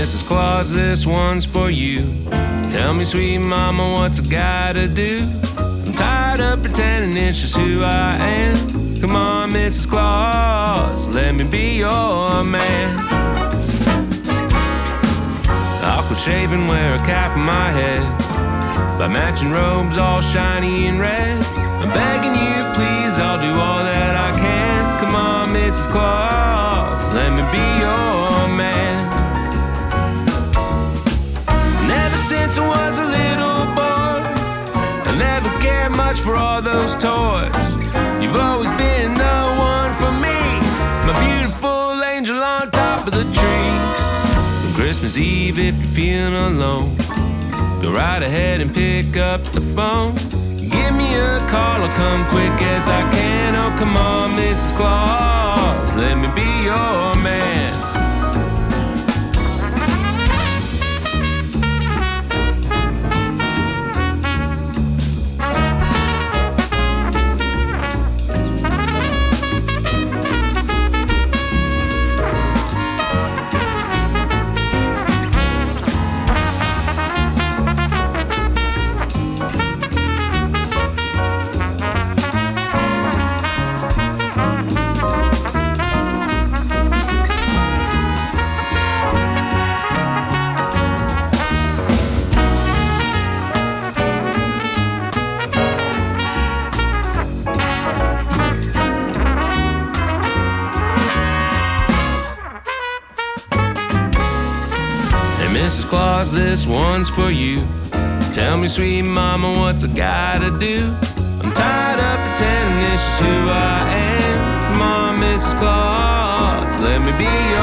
Mrs. Claus, this one's for you. Tell me, sweet mama, what's a guy to do? I'm tired of pretending it's just who I am. Come on, Mrs. Claus, let me be your man. Awkward shaving, wear a cap on my head, by matching robes all shiny and red. I'm begging you, please, I'll do all that I can. Come on, Mrs. Claus, let me be your man. And ever since I was a little boy, I never cared much for all those toys. You've always been the one for me, my beautiful angel on top of the tree. On Christmas Eve, if you're feeling alone, go right ahead and pick up the phone. Give me a call, I'll come quick as I can. Oh, come on, Mrs. Claus, let me be your man. Mrs. Claus, this one's for you. Tell me, sweet mama, what's a guy to do? I'm tired of pretending it's just who I am. Come on, Mrs. Claus, let me be your